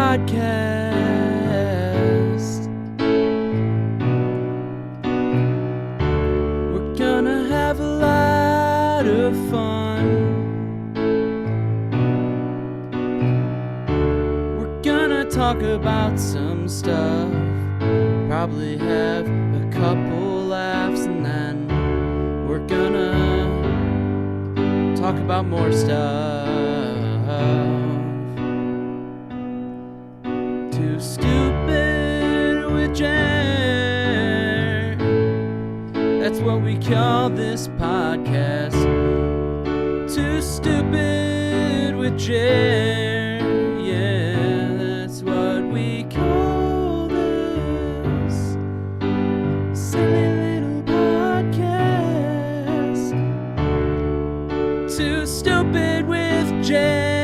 podcast. We're gonna have a lot of fun. We're gonna talk about some stuff, probably have a couple laughs, and then we're gonna talk about more stuff. Too stupid with Jer. That's what we call this podcast. Too stupid with Jer. Yeah, that's what we call this silly little podcast. Too stupid with Jer.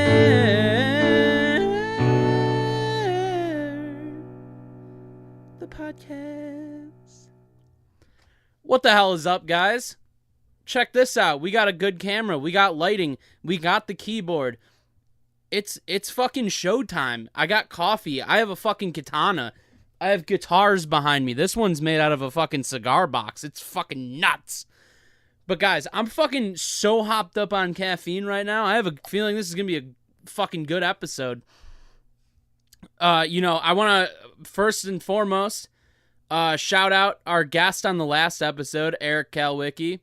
The podcast. What the hell is up, guys? Check this out. We got a good camera. We got lighting. We got the keyboard. It's fucking showtime. I got coffee. I have a fucking katana. I have guitars behind me. This one's made out of a fucking cigar box. It's fucking nuts. But guys, I'm fucking so hopped up on caffeine right now. I have a feeling this is going to be a fucking good episode. I want to, first and foremost, shout out our guest on the last episode, Eric Kalwicki,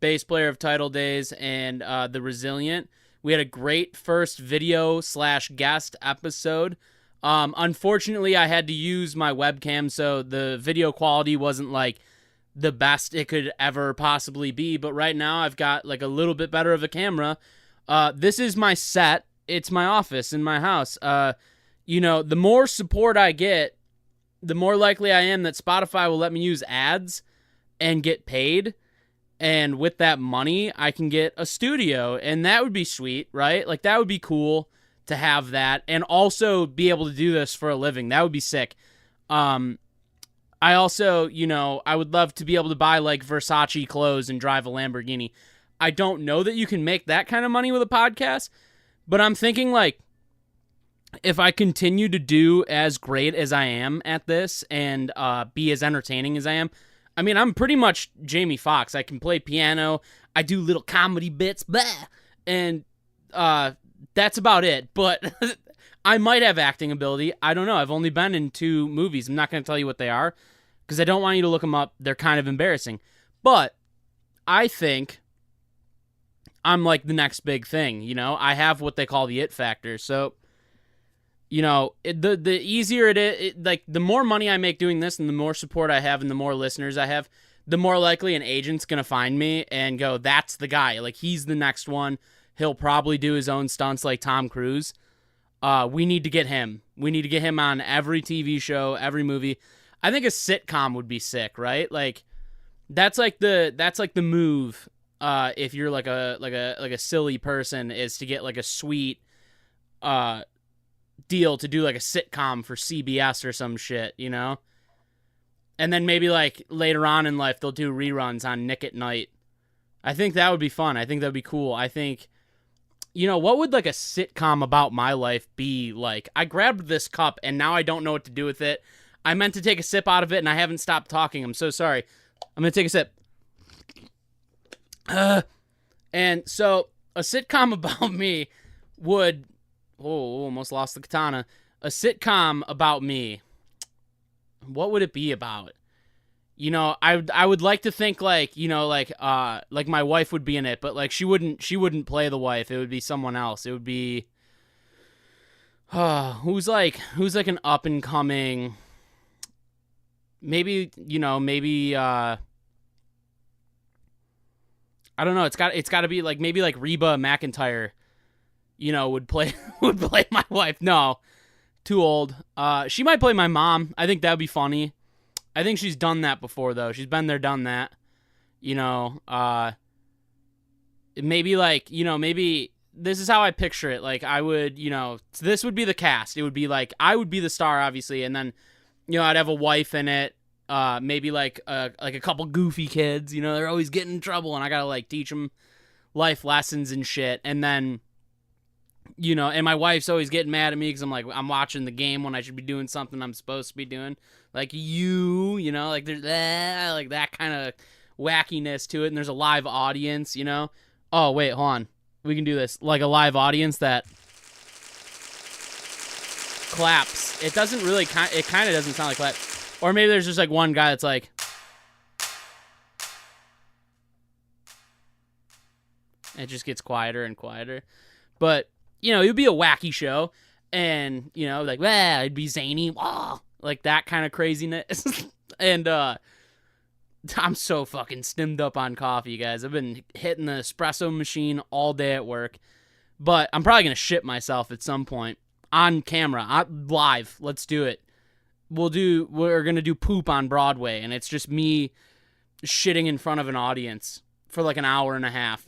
bass player of Tidal Days and The Resilient. We had a great first video/guest episode. Unfortunately, I had to use my webcam, so the video quality wasn't like the best it could ever possibly be. But right now, I've got like a little bit better of a camera. This is my set. It's my office in my house. The more support I get, the more likely I am that Spotify will let me use ads and get paid. And with that money, I can get a studio. And that would be sweet, right? Like, that would be cool to have that. And also be able to do this for a living. That would be sick. I also, I would love to be able to buy, like, Versace clothes and drive a Lamborghini. I don't know that you can make that kind of money with a podcast. But I'm thinking, like, if I continue to do as great as I am at this and be as entertaining as I am, I mean, I'm pretty much Jamie Foxx. I can play piano. I do little comedy bits, blah, and that's about it. But I might have acting ability. I don't know. I've only been in 2 movies. I'm not going to tell you what they are because I don't want you to look them up. They're kind of embarrassing. But I think I'm like the next big thing. I have what they call the it factor. So, the easier it is, like, the more money I make doing this and the more support I have and the more listeners I have, the more likely an agent's going to find me and go, that's the guy. Like, he's the next one. He'll probably do his own stunts like Tom Cruise. We need to get him. We need to get him on every TV show, every movie. I think a sitcom would be sick, right? Like, that's like the move. If you're like a silly person, is to get like a sweet, deal to do like a sitcom for CBS or some shit, and then maybe like later on in life they'll do reruns on Nick at Night. I think that would be fun. I think that would be cool. I think, what would like a sitcom about my life be like? I grabbed this cup and now I don't know what to do with it. I meant to take a sip out of it and I haven't stopped talking. I'm so sorry. I'm gonna take a sip. And so a sitcom about me would, almost lost the katana. A sitcom about me, what would it be about? I would like to think like my wife would be in it, but like she wouldn't play the wife. It would be someone else. It would be who's like an up and coming, maybe I don't know. It's got to be like maybe like Reba McEntire, would play my wife. No, too old. She might play my mom. I think that would be funny. I think she's done that before though. She's been there, done that. Maybe like maybe this is how I picture it. Like I would, this would be the cast. It would be like I would be the star, obviously, and then I'd have a wife in it. Maybe like a couple goofy kids, they're always getting in trouble and I gotta like teach them life lessons and shit. And then, You know, and my wife's always getting mad at me because I'm like, I'm watching the game when I should be doing something I'm supposed to be doing. Like you know, like there's like that kind of wackiness to it, and there's a live audience, you know. Oh wait, hold on, we can do this like a live audience that claps. It doesn't really it kind of doesn't sound like clap, or maybe there's just like one guy that's like. It just gets quieter and quieter, but you know, it would be a wacky show, and you know, like, it'd be zany, like that kind of craziness. And I'm so fucking stimmed up on coffee, guys. I've been hitting the espresso machine all day at work, but I'm probably gonna shit myself at some point on camera, live. Let's do it. We're gonna do poop on Broadway, and it's just me shitting in front of an audience for like an hour and a half.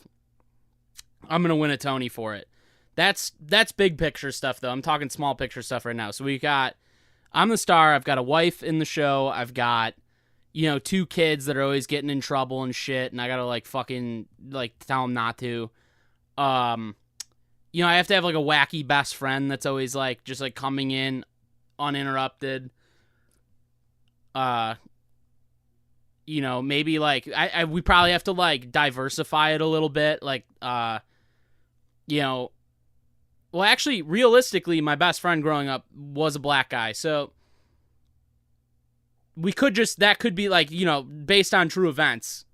I'm gonna win a Tony for it. That's big picture stuff, though. I'm talking small picture stuff right now. So I'm the star. I've got a wife in the show. I've got, you know, 2 kids that are always getting in trouble and shit, and I gotta like fucking like tell them not to. You know, I have to have like a wacky best friend that's always like just like coming in uninterrupted. You know, maybe like we probably have to like diversify it a little bit, like you know. Well, actually, realistically, my best friend growing up was a black guy, so that could be like, you know, based on true events,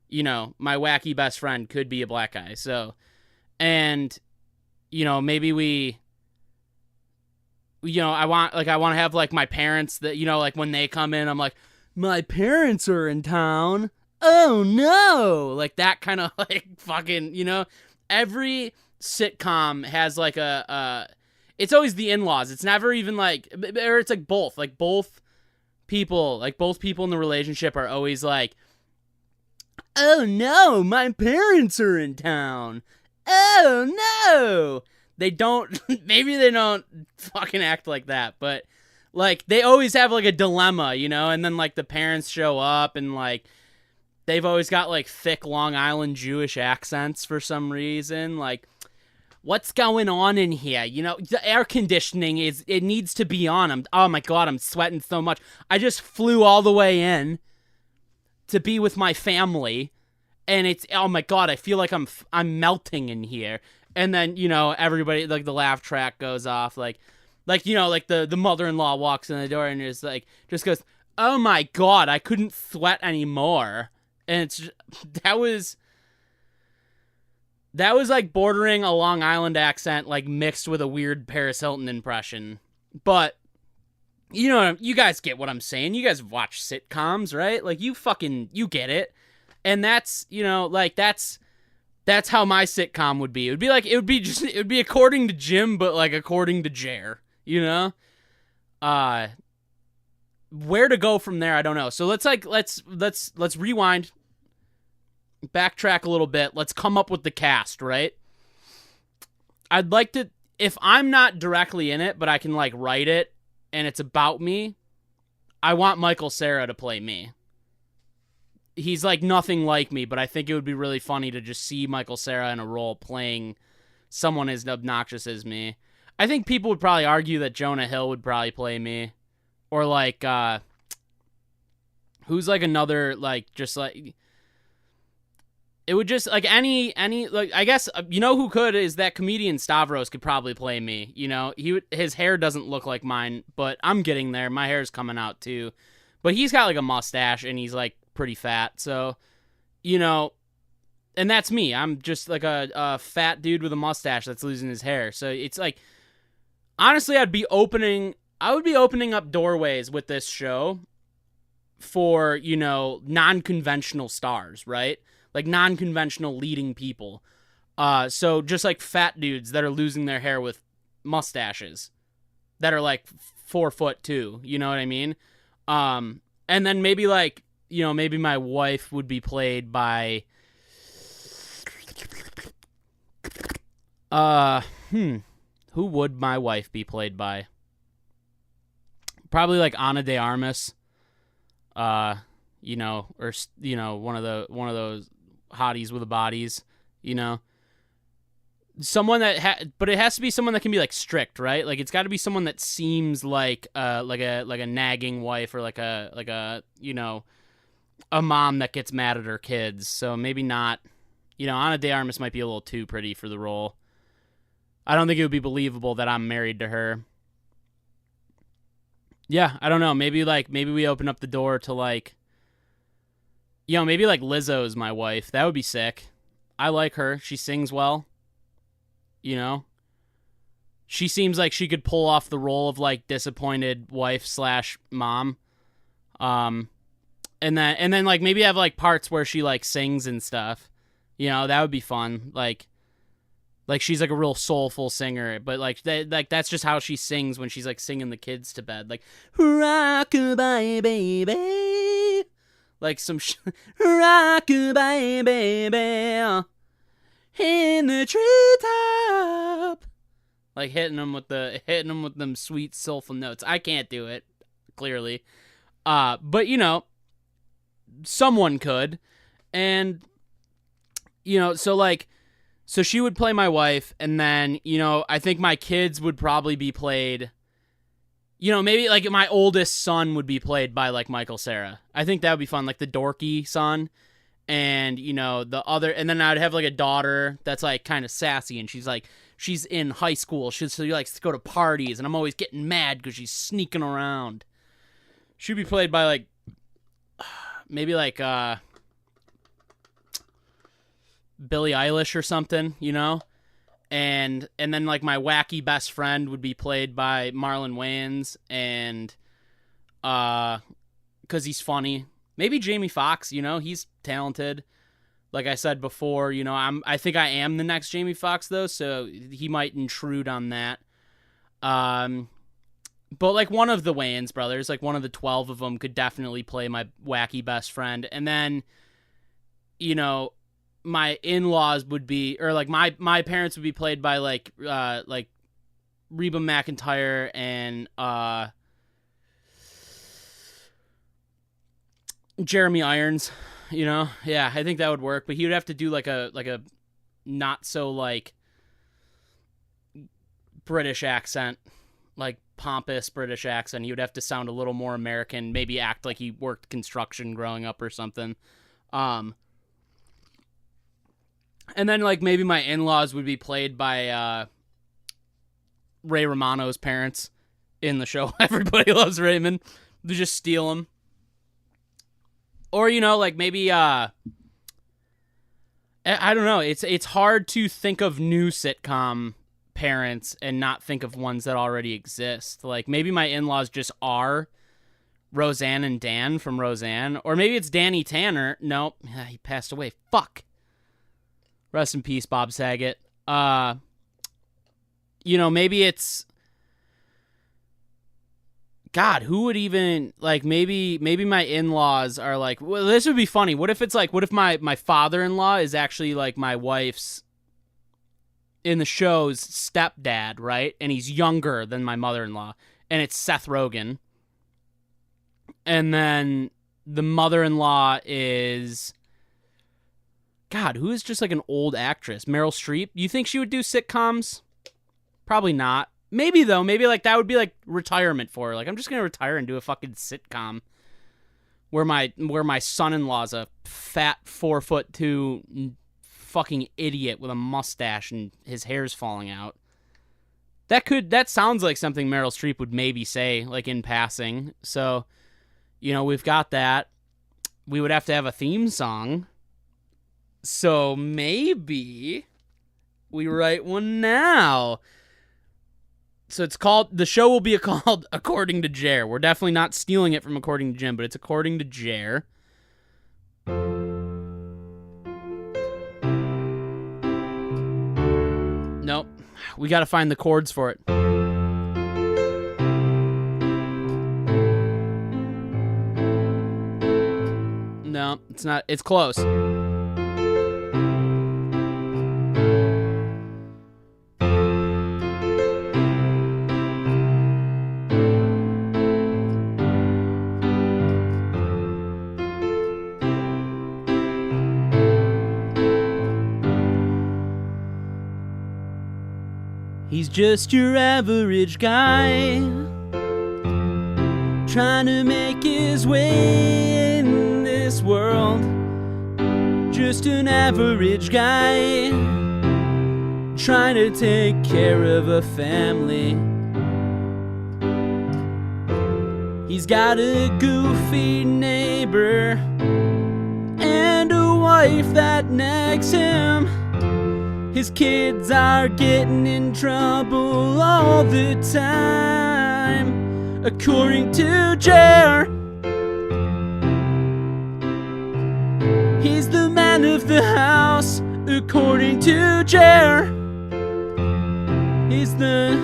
you know, my wacky best friend could be a black guy, so, and, you know, maybe I want to have, like, my parents that, you know, like, when they come in, I'm like, my parents are in town, oh no, like, that kind of, like, fucking, you know, every sitcom has like it's always the in-laws. It's never even like, or it's like both people in the relationship are always like, oh no, my parents are in town, oh no. Maybe they don't fucking act like that, but like they always have like a dilemma, you know, and then like the parents show up and like they've always got like thick Long Island Jewish accents for some reason, like, what's going on in here? You know, the air conditioning it needs to be on. Oh my God, I'm sweating so much. I just flew all the way in to be with my family, and it's, oh my God, I feel like I'm melting in here. And then, you know, everybody, like the laugh track goes off, like you know, like the mother-in-law walks in the door and is like, just goes, oh my God, I couldn't sweat anymore. And it's just, that was like bordering a Long Island accent, like mixed with a weird Paris Hilton impression. But, you know, you guys get what I'm saying. You guys watch sitcoms, right? Like, you get it. And that's, you know, like, that's how my sitcom would be. It would be according to Jim, but like according to Jer, you know? Where to go from there, I don't know. So let's rewind. Backtrack a little bit. Let's come up with the cast, right? I'd like to, if I'm not directly in it, but I can like write it and it's about me, I want Michael Cera to play me. He's like nothing like me, but I think it would be really funny to just see Michael Cera in a role playing someone as obnoxious as me. I think people would probably argue that Jonah Hill would probably play me. Or like, who's like another, like, just like, it would just, like, any, like, I guess, you know who could is that comedian Stavros could probably play me, you know? His hair doesn't look like mine, but I'm getting there. My hair's coming out, too. But he's got, like, a mustache, and he's, like, pretty fat, so, you know, and that's me. I'm just, like, a fat dude with a mustache that's losing his hair. So it's, like, honestly, I would be opening up doorways with this show for, you know, non-conventional stars, right? Like, non-conventional leading people. So just, like, fat dudes that are losing their hair with mustaches that are, like, 4'2", you know what I mean? And then maybe, like, you know, maybe my wife would be played by... Who would my wife be played by? Probably, like, Ana de Armas. You know, or, you know, one of those hotties with the bodies, you know. someone that but it has to be someone that can be like strict, right? Like it's got to be someone that seems like a nagging wife, or like a you know, a mom that gets mad at her kids. So maybe not, you know, Ana de Armas might be a little too pretty for the role. I don't think it would be believable that I'm married to her. Yeah, I don't know. Maybe we open up the door to like, you know, maybe like Lizzo's my wife. That would be sick. I like her. She sings well. You know? She seems like she could pull off the role of like disappointed wife / mom. And then like maybe have like parts where she like sings and stuff. You know, that would be fun. Like she's like a real soulful singer, but like that's just how she sings when she's like singing the kids to bed. Like rock-a-bye baby. Like some rock-a-bye baby. In the treetop. Like hitting them with them sweet soulful notes. I can't do it, clearly. But you know, someone could. And you know, so she would play my wife, and then, you know, I think my kids would probably be played, you know, maybe like my oldest son would be played by like Michael Cera. I think that would be fun, like the dorky son. And, you know, the other, and then I'd have like a daughter that's like kind of sassy, and she's in high school. She likes to go to parties, and I'm always getting mad because she's sneaking around. She'd be played by like, maybe like, Billie Eilish or something, you know? And then like my wacky best friend would be played by Marlon Wayans, and, cause he's funny. Maybe Jamie Foxx, you know, he's talented. Like I said before, you know, I think I am the next Jamie Foxx though, so he might intrude on that. But like one of the Wayans brothers, like one of the 12 of them could definitely play my wacky best friend. And then, you know, my in-laws would be, or like my parents would be played by like Reba McEntire and, Jeremy Irons, you know? Yeah, I think that would work, but he would have to do like a not so like British accent, like pompous British accent. He would have to sound a little more American, maybe act like he worked construction growing up or something. And then like maybe my in-laws would be played by Ray Romano's parents in the show Everybody Loves Raymond. They just steal him. Or, you know, like maybe, I don't know. It's hard to think of new sitcom parents and not think of ones that already exist. Like maybe my in-laws just are Roseanne and Dan from Roseanne. Or maybe it's Danny Tanner. Nope. He passed away. Fuck. Rest in peace, Bob Saget. You know, maybe it's... God, who would even, like, maybe my in-laws are like, well, this would be funny. What if my father-in-law is actually, like, my wife's, in the show's stepdad, right? And he's younger than my mother-in-law. And it's Seth Rogen. And then the mother-in-law is, God, who is just, like, an old actress? Meryl Streep? You think she would do sitcoms? Probably not. Maybe, though. Maybe, like, that would be, like, retirement for her. Like, I'm just going to retire and do a fucking sitcom where my son-in-law's a fat 4'2" fucking idiot with a mustache and his hair's falling out. That sounds like something Meryl Streep would maybe say, like, in passing. So, you know, we've got that. We would have to have a theme song. So maybe we write one now. So the show will be called According to Jer. We're definitely not stealing it from According to Jim, but it's According to Jer. Nope. We got to find the chords for it. No, it's not. It's close. He's just your average guy, trying to make his way in this world. Just an average guy, trying to take care of a family. He's got a goofy neighbor and a wife that nags him. His kids are getting in trouble all the time, according to Jer. He's the man of the house, according to Jer. He's the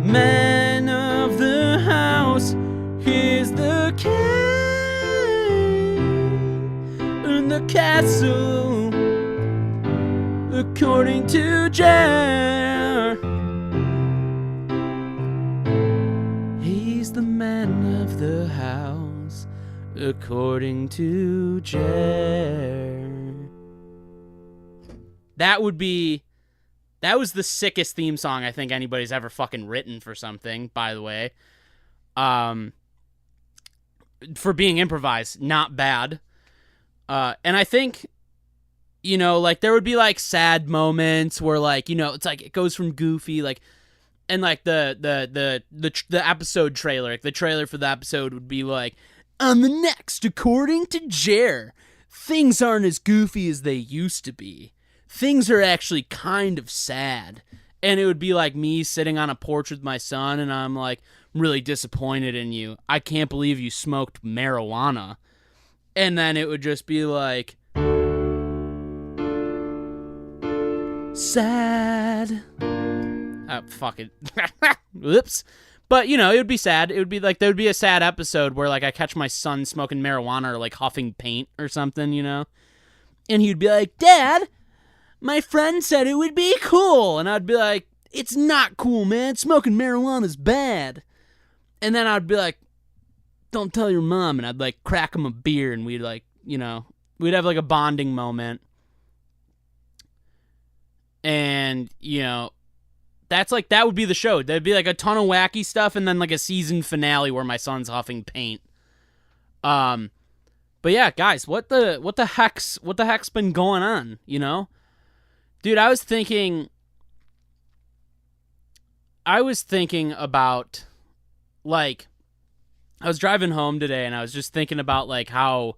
man of the house. He's the king in the castle, according to Jer. He's the man of the house, according to Jer. That was the sickest theme song I think anybody's ever fucking written for something, by the way. For being improvised, not bad. And I think, you know, like, there would be, like, sad moments where, like, you know, it's like it goes from goofy, like, and, like, the episode trailer, like, the trailer for the episode would be like, on the next, according to Jer, things aren't as goofy as they used to be. Things are actually kind of sad. And it would be like me sitting on a porch with my son, and I'm like, I'm really disappointed in you. I can't believe you smoked marijuana. And then it would just be like, sad. Fuck it. Whoops. But, you know, it would be sad. It would be like, there would be a sad episode where, like, I catch my son smoking marijuana or, like, huffing paint or something, you know? And he'd be like, Dad, my friend said it would be cool. And I'd be like, it's not cool, man. Smoking marijuana's bad. And then I'd be like, don't tell your mom. And I'd, like, crack him a beer, and we'd, like, you know, we'd have, like, a bonding moment. And, you know, that's, like, that would be the show. There'd be, like, a ton of wacky stuff, and then, like, a season finale where my son's huffing paint. But yeah, guys, what the heck's been going on, you know? Dude, I was thinking about, like, I was driving home today, and I was just thinking about, like, how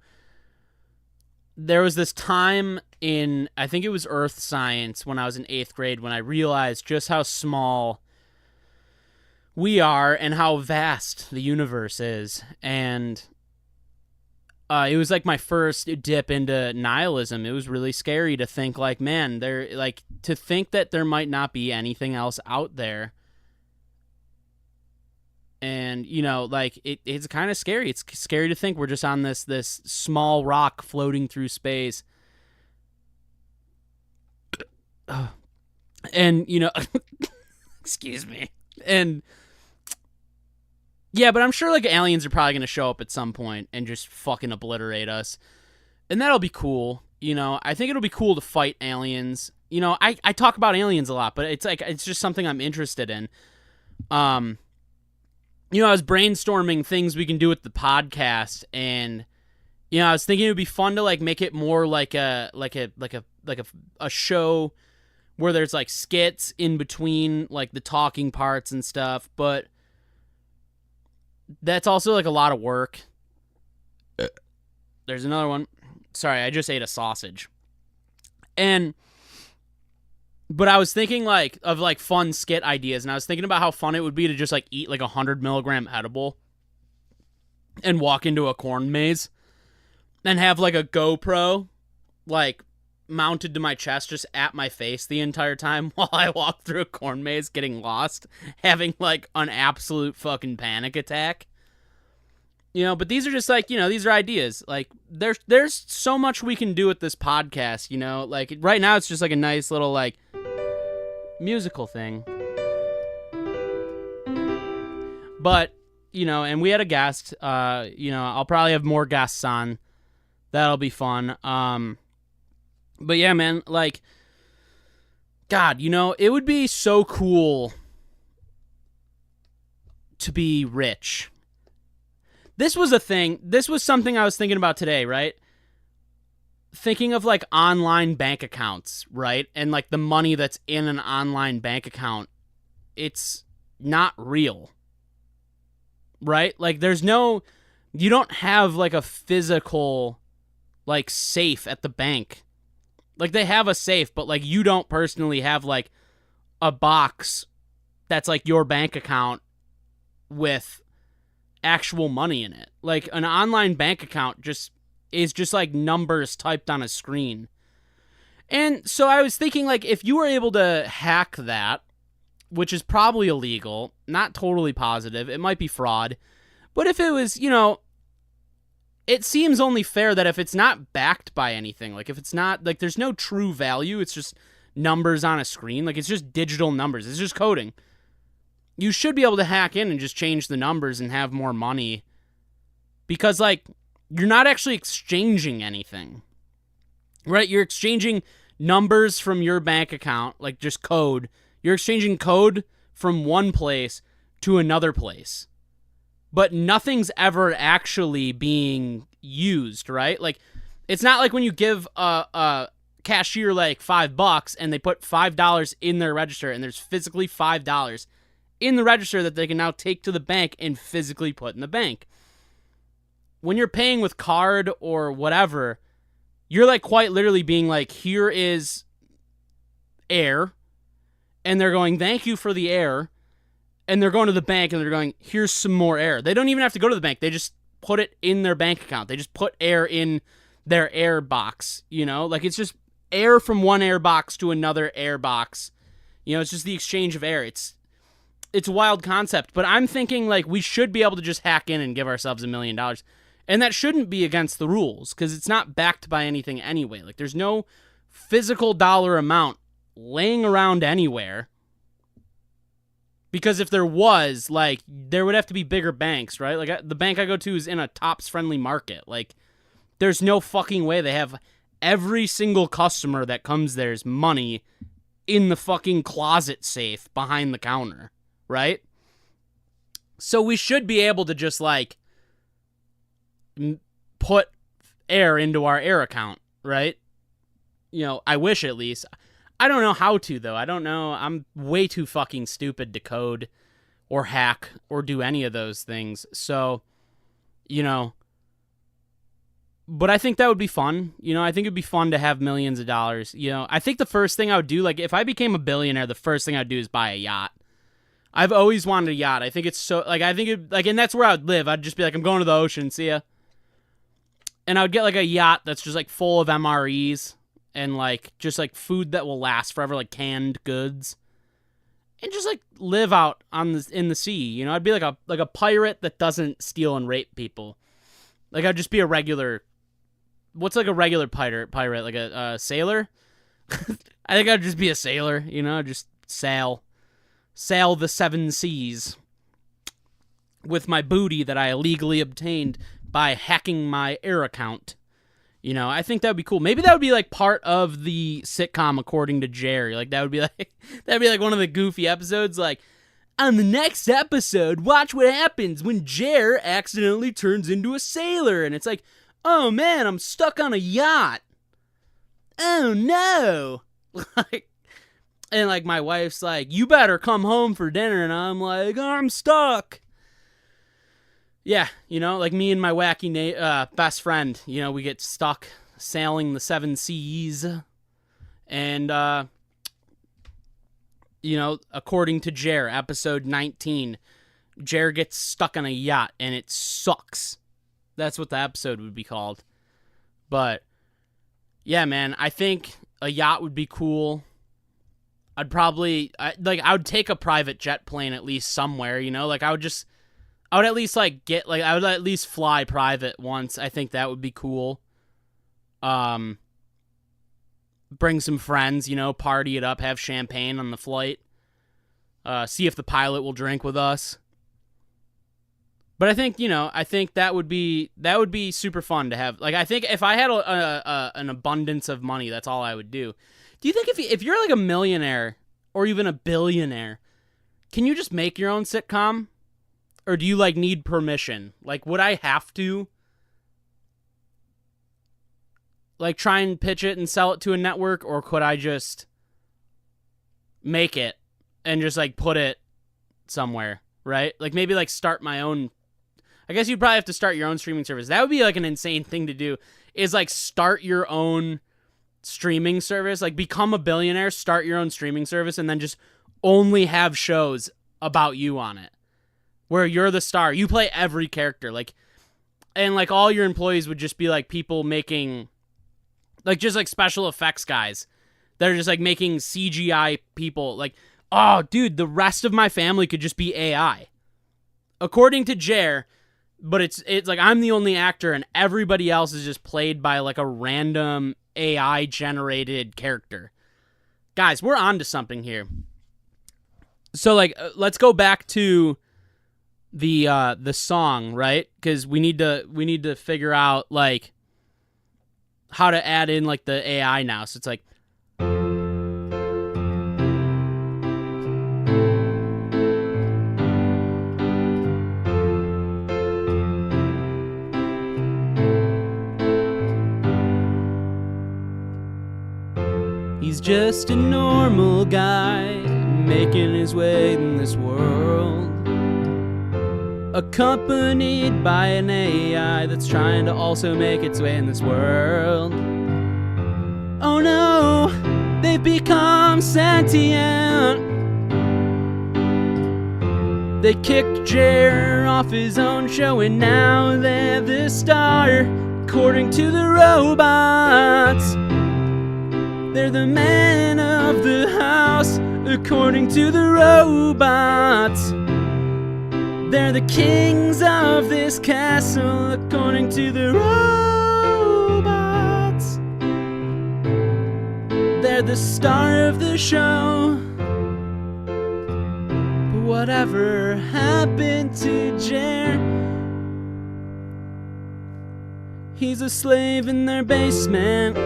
there was this time in, I think it was Earth Science, when I was in 8th grade, when I realized just how small we are and how vast the universe is. And it was, like, my first dip into nihilism. It was really scary to think, like, man, to think that there might not be anything else out there. And, you know, like, it's kind of scary. It's scary to think we're just on this small rock floating through space. And, you know, excuse me. And, yeah, but I'm sure, like, aliens are probably going to show up at some point and just fucking obliterate us. And that'll be cool. You know, I think it'll be cool to fight aliens. You know, I talk about aliens a lot, but it's like, it's just something I'm interested in. You know, I was brainstorming things we can do with the podcast, and, you know, I was thinking it would be fun to, like, make it more like a show where there's, like, skits in between, like, the talking parts and stuff, but that's also, like, a lot of work. There's another one. Sorry, I just ate a sausage. But I was thinking, like, of, like, fun skit ideas, and I was thinking about how fun it would be to just, like, eat, like, 100 milligram edible and walk into a corn maze and have, like, a GoPro, like, mounted to my chest just at my face the entire time while I walk through a corn maze getting lost, having, like, an absolute fucking panic attack. You know, but these are just, like, you know, these are ideas. Like, there's so much we can do with this podcast, you know? Like, right now it's just, like, a nice little, like, musical thing. But, you know, and we had a guest. You know, I'll probably have more guests on. That'll be fun. But yeah, man, like, God, it would be so cool to be rich. This was a thing. This was something I was thinking about today, right? Thinking of like online bank accounts, right? And like the money that's in an online bank account, it's not real, right? Like you don't have like a physical like safe at the bank. Like they have a safe, but like you don't personally have like a box that's like your bank account with actual money in it. Like an online bank account is just like numbers typed on a screen. And so I was thinking, like, if you were able to hack that, which is probably illegal, not totally positive, it might be fraud, but if it was, it seems only fair that if it's not backed by anything, like if it's not, like there's no true value, it's just numbers on a screen, like it's just digital numbers, it's just coding. You should be able to hack in and just change the numbers and have more money because, like, you're not actually exchanging anything, right? You're exchanging numbers from your bank account, like just code. You're exchanging code from one place to another place, but nothing's ever actually being used, right? Like, it's not like when you give a cashier like $5 and they put $5 in their register and there's physically $5 in the register that they can now take to the bank and physically put in the bank. When you're paying with card or whatever, you're like quite literally being like, here is air, and they're going, thank you for the air, and they're going to the bank and they're going, here's some more air. They don't even have to go to the bank. They just put it in their bank account. They just put air in their air box, like it's just air from one air box to another air box. It's just the exchange of air. It's a wild concept, but I'm thinking like we should be able to just hack in and give ourselves $1 million. And that shouldn't be against the rules because it's not backed by anything anyway. Like there's no physical dollar amount laying around anywhere. Because if there was, like, there would have to be bigger banks, right? Like the bank I go to is in a Tops Friendly Market. Like there's no fucking way they have every single customer that comes there's money in the fucking closet safe behind the counter. Right? So we should be able to just, like, put air into our air account, right? I wish at least. I don't know how to, though. I don't know. I'm way too fucking stupid to code or hack or do any of those things. So, but I think that would be fun. I think it'd be fun to have millions of dollars. I think the first thing I would do, like, if I became a billionaire, the first thing I'd do is buy a yacht. I've always wanted a yacht. I think it's so, like, and that's where I'd live. I'd just be like, I'm going to the ocean, see ya. And I would get, like, a yacht that's just, like, full of MREs and, like, just, like, food that will last forever, like, canned goods. And just, like, live out in the sea, I'd be like a pirate that doesn't steal and rape people. Like, I'd just be a regular, what's, like, a regular pirate? Like, a sailor? I think I'd just be a sailor, just sail the 7 seas with my booty that I illegally obtained by hacking my air account. I think that would be cool. Maybe that would be like part of the sitcom According to Jer. Like that'd be like one of the goofy episodes. Like on the next episode, watch what happens when Jer accidentally turns into a sailor, and it's like, oh man, I'm stuck on a yacht. Oh no. And, like, my wife's like, you better come home for dinner. And I'm like, I'm stuck. Yeah, like me and my wacky best friend, we get stuck sailing the 7 seas. And, according to Jer, episode 19, Jer gets stuck on a yacht and it sucks. That's what the episode would be called. But, yeah, man, I think a yacht would be cool. I would take a private jet plane at least somewhere, like I would at least like get, like, I would at least fly private once. I think that would be cool. Bring some friends, party it up, have champagne on the flight. See if the pilot will drink with us. But I think, I think that would be super fun to have. Like, I think if I had an abundance of money, that's all I would do. Do you think if you're like a millionaire or even a billionaire, can you just make your own sitcom? Or do you like need permission? Like, would I have to like try and pitch it and sell it to a network, or could I just make it and just like put it somewhere, right? Like maybe like start my own. I guess you'd probably have to start your own streaming service. That would be like an insane thing to do, is like start your own streaming service, like become a billionaire, start your own streaming service, and then just only have shows about you on it, where you're the star. You play every character, like, and like all your employees would just be like people making, like just like special effects guys that are just like making CGI people. Like, oh, dude, the rest of my family could just be AI, according to Jer. But it's like I'm the only actor and everybody else is just played by like a random AI generated character. Guys, we're on to something here. So like let's go back to the song, right? Cuz we need to figure out like how to add in like the AI now. So it's like he's just a normal guy making his way in this world, accompanied by an AI that's trying to also make its way in this world. Oh no, they've become sentient. They kicked Jer off his own show and now they're the star, according to the robots. They're the man of the house, according to the robots. They're the kings of this castle, according to the robots. They're the star of the show. But whatever happened to Jer? He's a slave in their basement.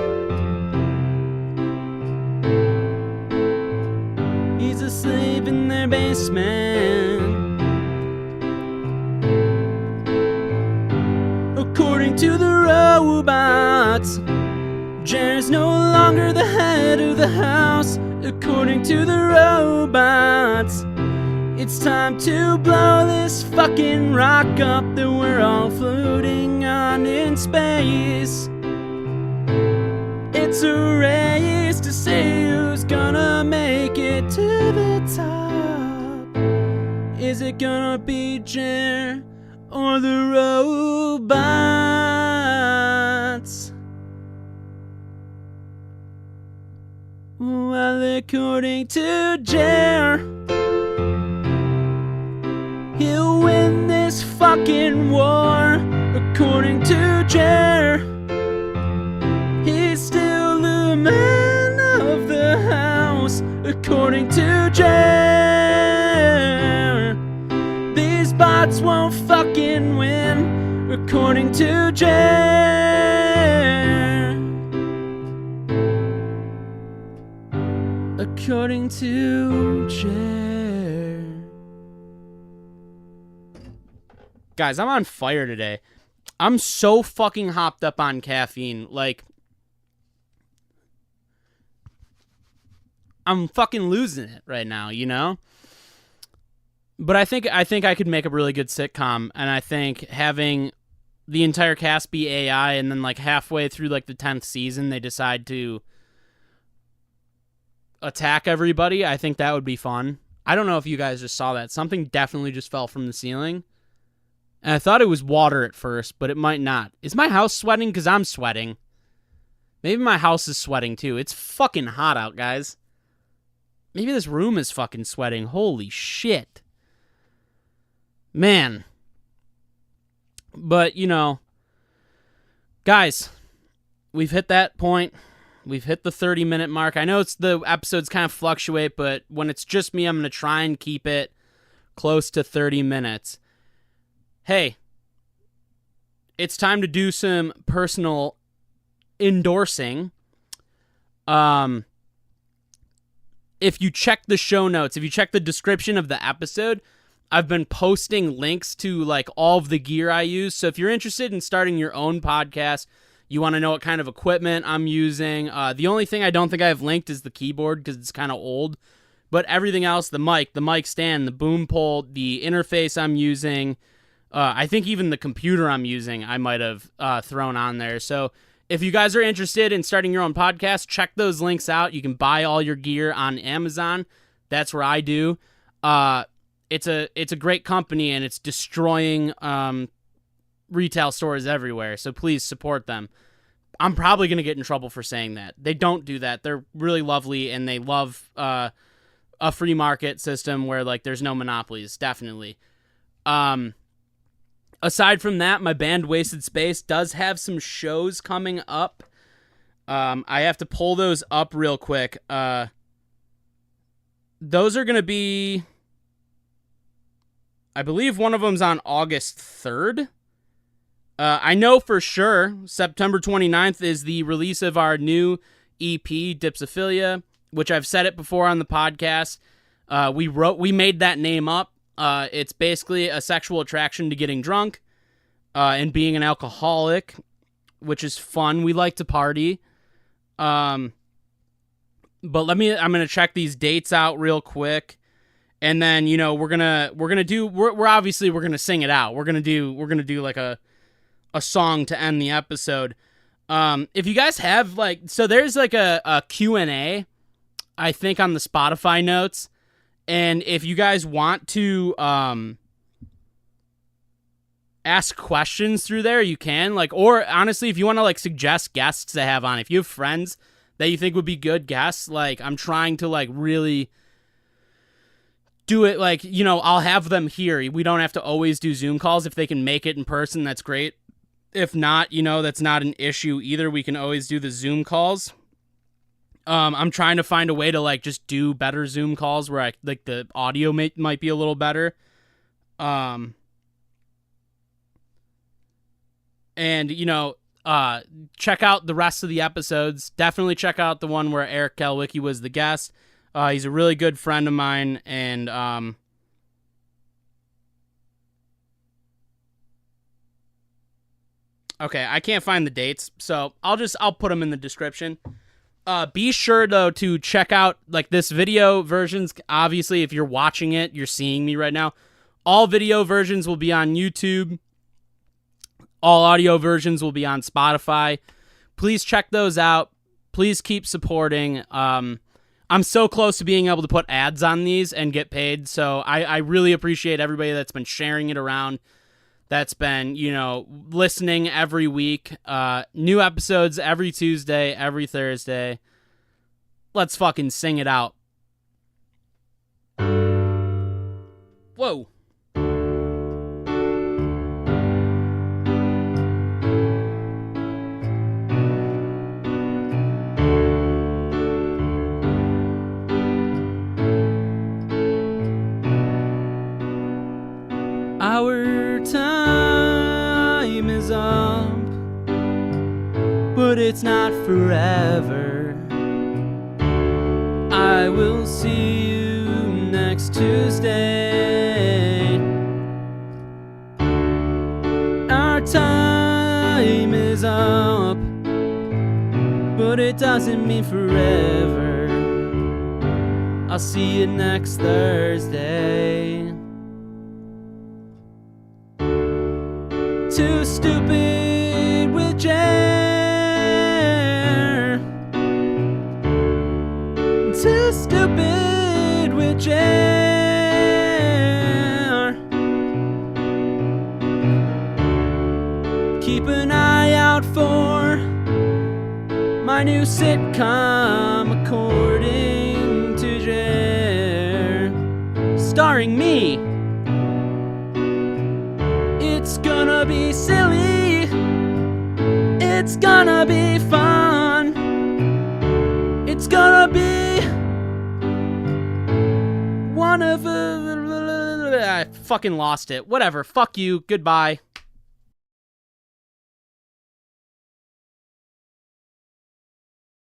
He's a slave in their basement. According to the robots, Jer's no longer the head of the house. According to the robots, it's time to blow this fucking rock up that we're all floating on in space. It's a race to see who's gonna make it to the top. Is it gonna be Jer or the robots? Well, according to Jer, he'll win this fucking war. According to Jer, he's still the man of the house. According to Jer, these bots won't fucking win. According to Jer, according to Jer. Guys, I'm on fire today. I'm so fucking hopped up on caffeine. Like, I'm fucking losing it right now, you know? But I think I could make a really good sitcom, and I think having the entire cast be AI, and then like halfway through like the 10th season they decide to attack everybody, I think that would be fun. I don't know if you guys just saw that. Something definitely just fell from the ceiling. And I thought it was water at first, but it might not. Is my house sweating? Because I'm sweating. Maybe my house is sweating too. It's fucking hot out, guys. Maybe this room is fucking sweating. Holy shit. Man. But, you know, guys, we've hit that point. We've hit the 30-minute mark. I know the episodes kind of fluctuate, but when it's just me, I'm going to try and keep it close to 30 minutes. hey, it's time to do some personal endorsing. If you check the show notes, if you check the description of the episode, I've been posting links to like all of the gear I use. So if you're interested in starting your own podcast, you want to know what kind of equipment I'm using. The only thing I don't think I have linked is the keyboard because it's kind of old. But everything else, the mic stand, the boom pole, the interface I'm using, I think even the computer I'm using, I might have thrown on there. So if you guys are interested in starting your own podcast, check those links out. You can buy all your gear on Amazon. That's where I do. It's a great company, and it's destroying retail stores everywhere. So please support them. I'm probably going to get in trouble for saying that. They don't do that. They're really lovely, and they love a free market system where like there's no monopolies. Definitely. Aside from that, my band Wasted Space does have some shows coming up. I have to pull those up real quick. Those are going to be, I believe one of them's on August 3rd. I know for sure September 29th is the release of our new EP, Dipsophilia, which I've said it before on the podcast. We made that name up. It's basically a sexual attraction to getting drunk and being an alcoholic, which is fun. We like to party. But I'm going to check these dates out real quick. And then, we're going to sing it out. We're going to do like a song to end the episode. If you guys have so there's like a Q&A, I think on the Spotify notes. And if you guys want to ask questions through there, you can. Or honestly, if you want to suggest guests to have on, if you have friends that you think would be good guests, I'm trying to really do it. I'll have them here. We don't have to always do Zoom calls. If they can make it in person, that's great. If not, that's not an issue either. We can always do the Zoom calls. I'm trying to find a way to just do better Zoom calls where the audio might be a little better. And check out the rest of the episodes. Definitely check out the one where Eric Kalwicki was the guest. He's a really good friend of mine, and okay, I can't find the dates, so I'll put them in the description. Be sure, though, to check out, this video versions. Obviously, if you're watching it, you're seeing me right now. All video versions will be on YouTube. All audio versions will be on Spotify. Please check those out. Please keep supporting. I'm so close to being able to put ads on these and get paid, so I really appreciate everybody that's been sharing it around, that's been, listening every week. New episodes every Tuesday, every Thursday. Let's fucking sing it out. Whoa. Our time is up, but it's not forever. I will see you next Tuesday. Our time is up, but it doesn't mean forever. I'll see you next Thursday. Too stupid with Jer. Too stupid with Jer. Keep an eye out for my new sitcom, according to Jer, starring me. It's gonna be silly. It's gonna be fun. It's gonna be one of I fucking lost it. Whatever. Fuck you. Goodbye.